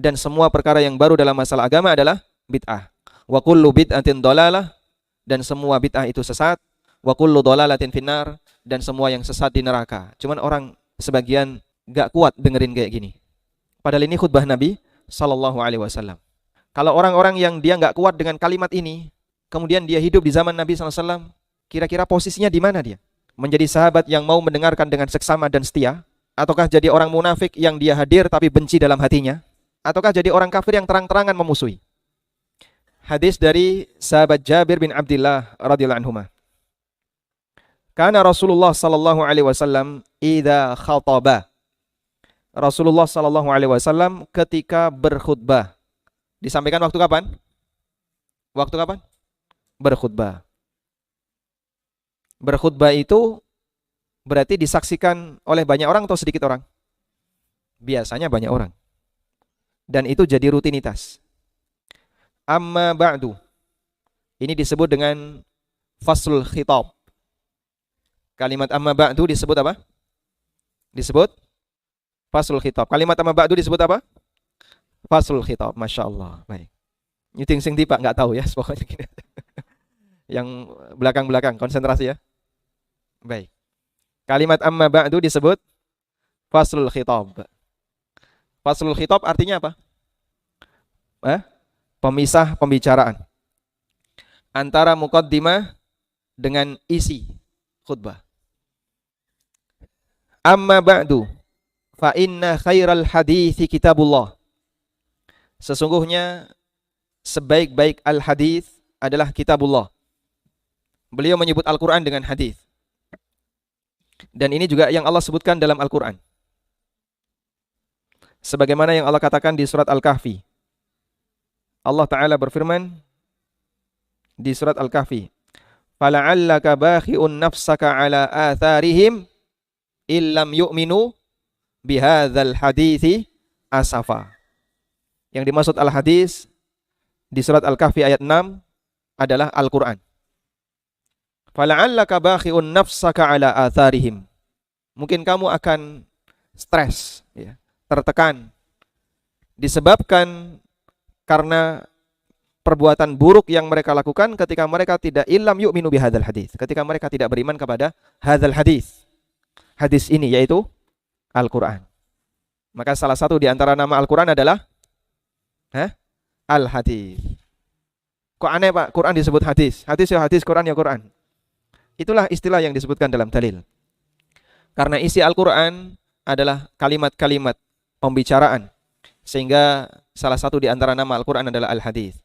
dan semua perkara yang baru dalam masalah agama adalah bid'ah. Wa kullu bid'atin dhalalah, dan semua bid'ah itu sesat. Wa kullu dhalalatin finnar, dan semua yang sesat di neraka. Cuman orang sebagian gak kuat dengerin kayak gini. Padahal ini khutbah Nabi sallallahu alaihi wasallam. Kalau orang-orang yang dia gak kuat dengan kalimat ini, kemudian dia hidup di zaman Nabi sallallahu alaihi wasallam, kira-kira posisinya di mana dia? Menjadi sahabat yang mau mendengarkan dengan seksama dan setia, ataukah jadi orang munafik yang dia hadir tapi benci dalam hatinya, ataukah jadi orang kafir yang terang-terangan memusuhi? Hadis dari sahabat Jabir bin Abdullah radhiyallahu anhu. Kana Rasulullah sallallahu alaihi wasallam idza khataba. Rasulullah sallallahu alaihi wasallam ketika berkhutbah. Disampaikan waktu kapan? Waktu kapan? Berkhutbah. Berkhutbah itu berarti disaksikan oleh banyak orang atau sedikit orang? Biasanya banyak orang. Dan itu jadi rutinitas. Amma ba'du. Ini disebut dengan faslul khitab. Kalimat amma ba'du disebut apa? Disebut faslul khitab. Kalimat amma ba'du disebut apa? Faslul khitab. Masya Allah. Baik. Nyuting sing tiba nggak tahu ya, pokoknya gini. Yang belakang-belakang konsentrasi ya. Baik. Kalimat amma ba'du disebut faslul khitab. Faslul khitab artinya apa? Pemisah pembicaraan antara muqaddimah dengan isi khutbah. Amma ba'du fa inna khairal hadithi kitabullah. Sesungguhnya sebaik-baik al-hadith adalah kitabullah. Beliau menyebut Al-Quran dengan hadith. Dan ini juga yang Allah sebutkan dalam Al-Quran. Sebagaimana yang Allah katakan di surat Al-Kahfi. Allah Ta'ala berfirman di surat Al-Kahfi, "Fala'allaka bakhi'un nafsaka ala atharihim illam yu'minu bihadzal hadithi asafa." Yang dimaksud al-hadis di surat Al-Kahfi ayat 6 adalah Al-Quran. Fala'allaka bakhi'un nafsaka ala atharihim. Mungkin kamu akan stres, ya, tertekan, disebabkan karena perbuatan buruk yang mereka lakukan ketika mereka tidak illam yu'minu bihadzal hadis. Ketika mereka tidak beriman kepada hadzal hadis. Hadis ini yaitu Al-Quran. Maka salah satu di antara nama Al-Quran adalah Al-Hadis. Kok aneh Pak, Quran disebut hadis. Hadis ya hadis, Quran ya Quran. Itulah istilah yang disebutkan dalam dalil. Karena isi Al-Quran adalah kalimat-kalimat pembicaraan. Sehingga salah satu di antara nama Al-Quran adalah Al-Hadis.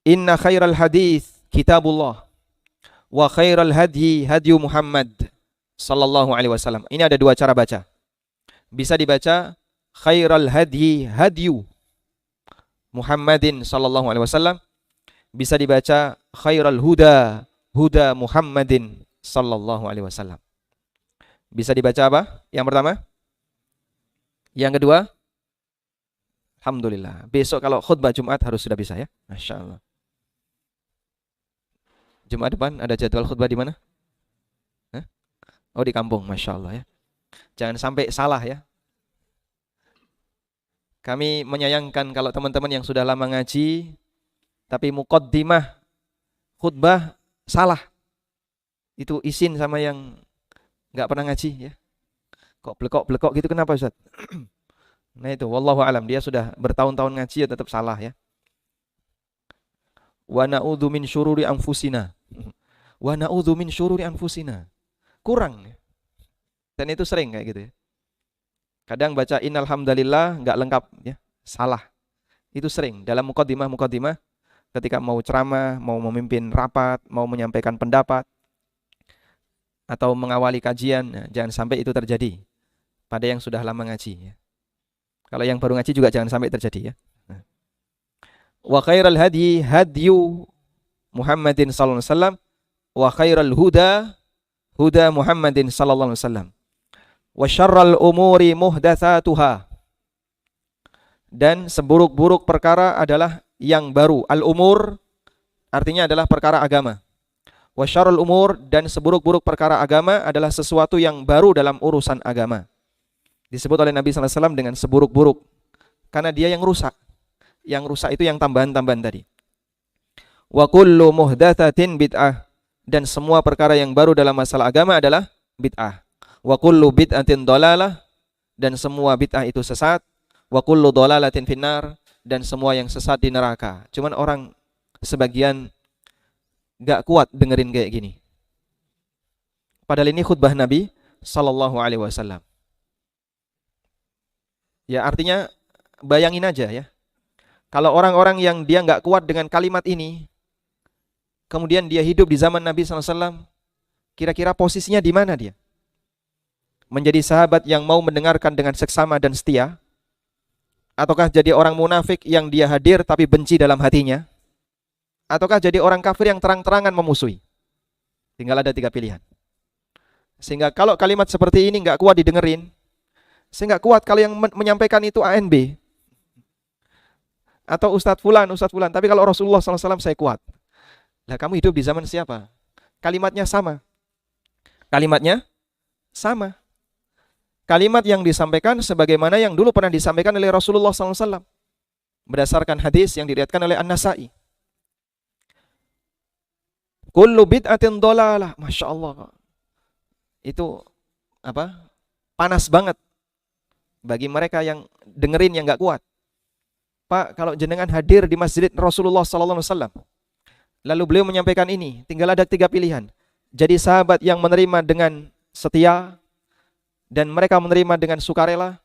Inna khairal hadis kitabullah wa khairal hadyi hadyu Muhammad sallallahu alaihi wasallam. Ini ada dua cara baca. Bisa dibaca khairal hadyi hadyu Muhammadin sallallahu alaihi wasallam. Bisa dibaca khairal huda huda Muhammadin sallallahu alaihi wasallam. Bisa dibaca apa? Yang pertama? Yang kedua? Alhamdulillah. Besok kalau khutbah Jumat harus sudah bisa ya. Masya Allah. Jumat depan ada jadwal khutbah di mana? Oh di kampung, Masya Allah ya. Jangan sampai salah ya. Kami menyayangkan kalau teman-teman yang sudah lama ngaji, tapi muqaddimah khutbah salah. Itu izin sama yang nggak pernah ngaji ya. Kok blekok-blekok gitu kenapa Ustaz? Nah itu, wallahu alam, dia sudah bertahun-tahun ngaji ya tetap salah ya. Wa na'udzu min syururi anfusina. Wa na'udzu min syururi anfusina. Kurang ya. Dan itu sering kayak gitu ya. Kadang baca innal hamdalillah enggak lengkap ya, salah. Itu sering dalam muqaddimah ketika mau ceramah, mau memimpin rapat, mau menyampaikan pendapat atau mengawali kajian, nah, jangan sampai itu terjadi pada yang sudah lama ngaji ya. Kalau yang baru ngaji juga jangan sampai terjadi ya. Wa khairal hadyi hadyu Muhammadin sallallahu alaihi wasallam wa khairal huda huda Muhammadin sallallahu alaihi wasallam. Wa syarral umuri muhdatsatuha. Dan seburuk-buruk perkara adalah yang baru. Al-umur artinya adalah perkara agama. Wa syarrul umur, dan seburuk-buruk perkara agama adalah sesuatu yang baru dalam urusan agama. Disebut oleh Nabi sallallahu alaihi wasallam dengan seburuk-buruk karena dia yang rusak. Yang rusak itu yang tambahan-tambahan tadi. Wa kullu muhdatsatin bid'ah, dan semua perkara yang baru dalam masalah agama adalah bid'ah. Wa kullu bid'atin dhalalah, dan semua bid'ah itu sesat. Wa kullu dhalalatin finnar, dan semua yang sesat di neraka. Cuman orang sebagian gak kuat dengerin kayak gini. Padahal ini khutbah Nabi sallallahu alaihi wasallam. Ya artinya bayangin aja ya. Kalau orang-orang yang dia gak kuat dengan kalimat ini, kemudian dia hidup di zaman Nabi sallallahu alaihi wasallam, kira-kira posisinya di mana dia? Menjadi sahabat yang mau mendengarkan dengan seksama dan setia? Ataukah jadi orang munafik yang dia hadir tapi benci dalam hatinya? Ataukah jadi orang kafir yang terang-terangan memusuhi? Tinggal ada 3 pilihan. Sehingga kalau kalimat seperti ini gak kuat didengerin, saya gak kuat kalau yang menyampaikan itu ANB atau Ustadz Fulan. Tapi kalau Rasulullah SAW saya kuat. Lah kamu hidup di zaman siapa? Kalimatnya sama. Kalimat yang disampaikan sebagaimana yang dulu pernah disampaikan oleh Rasulullah SAW. Berdasarkan hadis yang diriwayatkan oleh An-Nasa'i. Kullu bid'atin dhalalah. Masya Allah. Itu apa? Panas banget bagi mereka yang dengerin yang gak kuat. Pak, kalau jenengan hadir di masjid Rasulullah SAW, lalu beliau menyampaikan ini, tinggal ada 3 pilihan. Jadi sahabat yang menerima dengan setia dan mereka menerima dengan sukarela,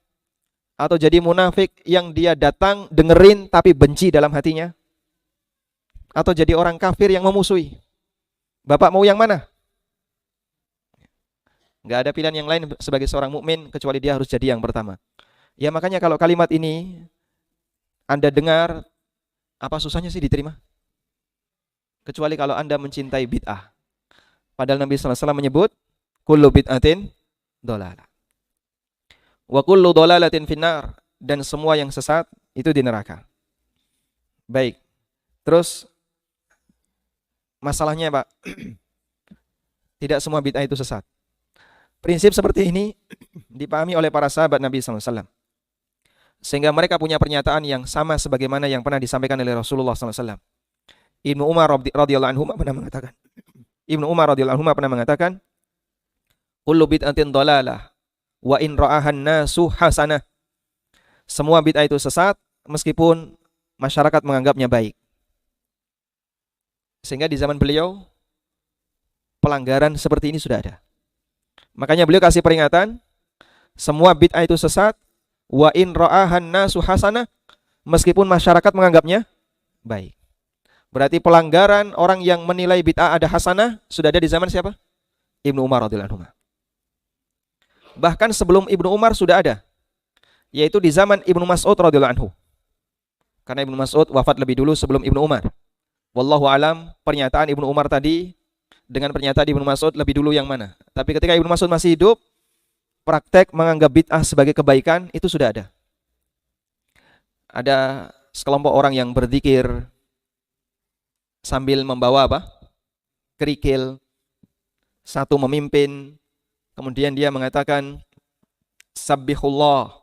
atau jadi munafik yang dia datang dengerin tapi benci dalam hatinya, atau jadi orang kafir yang memusuhi. Bapak mau yang mana? Gak ada pilihan yang lain sebagai seorang mukmin kecuali dia harus jadi yang pertama. Ya makanya kalau kalimat ini Anda dengar, apa susahnya sih diterima? Kecuali kalau Anda mencintai bid'ah. Padahal Nabi sallallahu alaihi wasallam menyebut kullu bid'atin dhalalah. Wa kullu dhalalatin finnar, dan semua yang sesat itu di neraka. Baik. Terus masalahnya, Pak, tidak semua bid'ah itu sesat. Prinsip seperti ini dipahami oleh para sahabat Nabi sallallahu alaihi wasallam. Sehingga mereka punya pernyataan yang sama sebagaimana yang pernah disampaikan oleh Rasulullah sallallahu alaihi wasallam. Ibnu Umar radhiyallahu anhu pernah mengatakan, kullu bid'atin dhalalah wa in ra'ahan nasu hasanah. Semua bid'ah itu sesat meskipun masyarakat menganggapnya baik. Sehingga di zaman beliau pelanggaran seperti ini sudah ada. Makanya beliau kasih peringatan, semua bid'ah itu sesat, wa in ra'ahan nasu hasanah, meskipun masyarakat menganggapnya baik. Berarti pelanggaran orang yang menilai bid'ah ada hasanah sudah ada di zaman siapa? Ibnu Umar radhiyallahu anhu. Bahkan sebelum Ibnu Umar sudah ada, yaitu di zaman Ibnu Mas'ud radhiyallahu anhu. Karena Ibnu Mas'ud wafat lebih dulu sebelum Ibnu Umar. Wallahu alam, pernyataan Ibnu Umar tadi dengan pernyataan Ibnu Mas'ud lebih dulu yang mana? Tapi ketika Ibnu Mas'ud masih hidup, praktek menganggap bid'ah sebagai kebaikan itu sudah ada. Ada sekelompok orang yang berzikir sambil membawa apa? Kerikil. Satu memimpin, kemudian dia mengatakan sabbihullah.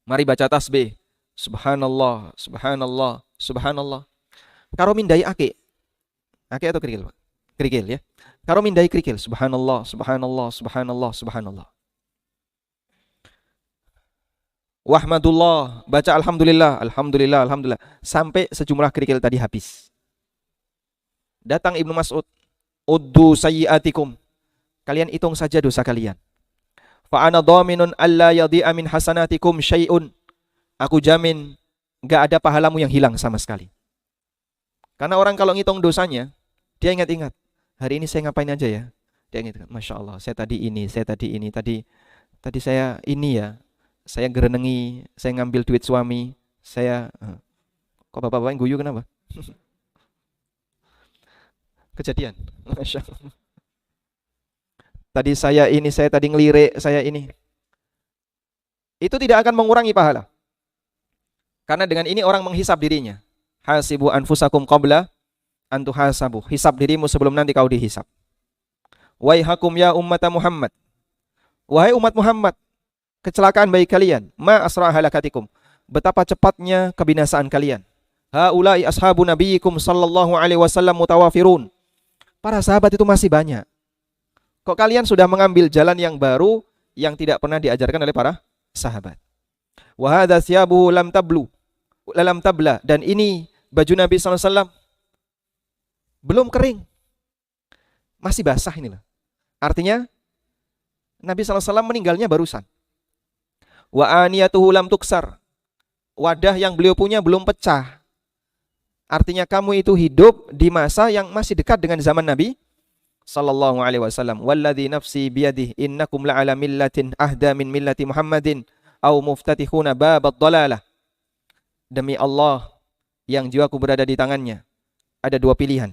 Mari baca tasbih. Subhanallah, subhanallah, subhanallah. Karo mindai ake. Ake atau kerikil, Pak? Kerikil ya. Karo mindai kerikil. Subhanallah, subhanallah, subhanallah, subhanallah. Wahmadullah, baca alhamdulillah, alhamdulillah, alhamdulillah, sampai sejumlah kerikil tadi habis. Datang Ibnu Mas'ud, uddu sayyiatikum, kalian hitung saja dosa kalian. Fa ana dhaminun alla yadhi'a min hasanatikum syai'un, aku jamin gak ada pahalamu yang hilang sama sekali. Karena orang kalau ngitung dosanya, dia ingat-ingat, hari ini saya ngapain aja ya. Dia ingat, Masya Allah, saya tadi ini, tadi saya ini ya. Saya gerenengi, saya ngambil duit suami, saya kok bapak-bapak yang guyu kenapa? Kejadian. Masya Allah. Tadi saya ini, saya tadi ngelirik, saya ini. Itu tidak akan mengurangi pahala. Karena dengan ini orang menghisap dirinya. Hasibu anfusakum qabla an tuhasabu. Hisap dirimu sebelum nanti kau dihisap. Waihakum ya ummata Muhammad. Wahai umat Muhammad, kecelakaan bagi kalian. Ma asra halakatikum. Betapa cepatnya kebinasaan kalian. Haula'i ashabu nabiyikum sallallahu alaihi wasallam mutawafirun. Para sahabat itu masih banyak. Kok kalian sudah mengambil jalan yang baru yang tidak pernah diajarkan oleh para sahabat. Wa hadza thiyabuhu lam tabla, dan ini baju Nabi sallallahu alaihi wasallam belum kering. Masih basah inilah. Artinya Nabi sallallahu alaihi wasallam meninggalnya barusan. Wa aniyatuhu lam tuksar. Wadah yang beliau punya belum pecah. Artinya kamu itu hidup di masa yang masih dekat dengan zaman Nabi sallallahu alaihi wasallam. Walladzi nafsi biyadihi innakum la'ala millatin ahda min millati Muhammadin aw muftatihuna babad dhalalah. Demi Allah yang jiwaku berada di tangannya, ada dua pilihan.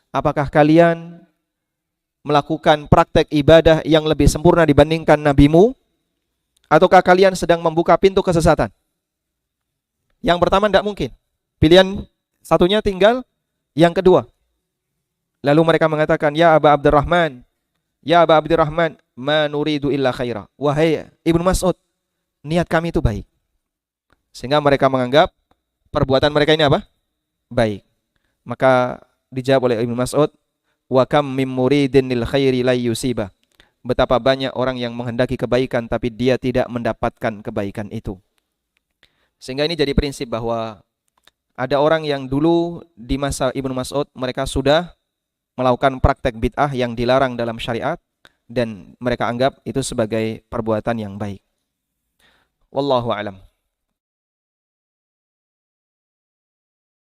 Apakah kalian melakukan praktek ibadah yang lebih sempurna dibandingkan nabimu, ataukah kalian sedang membuka pintu kesesatan? Yang pertama tidak mungkin. Pilihan satunya tinggal yang kedua. Lalu mereka mengatakan, ya Aba Abdurrahman, ma nuridu illa khaira. Wahai Ibnu Mas'ud, niat kami itu baik. Sehingga mereka menganggap perbuatan mereka ini apa? Baik. Maka dijawab oleh Ibnu Mas'ud, wa kam mim muridin lil khairi la yusiba. Betapa banyak orang yang menghendaki kebaikan tapi dia tidak mendapatkan kebaikan itu. Sehingga ini jadi prinsip bahwa ada orang yang dulu di masa Ibnu Mas'ud mereka sudah melakukan praktek bid'ah yang dilarang dalam syariat dan mereka anggap itu sebagai perbuatan yang baik. Wallahu a'lam.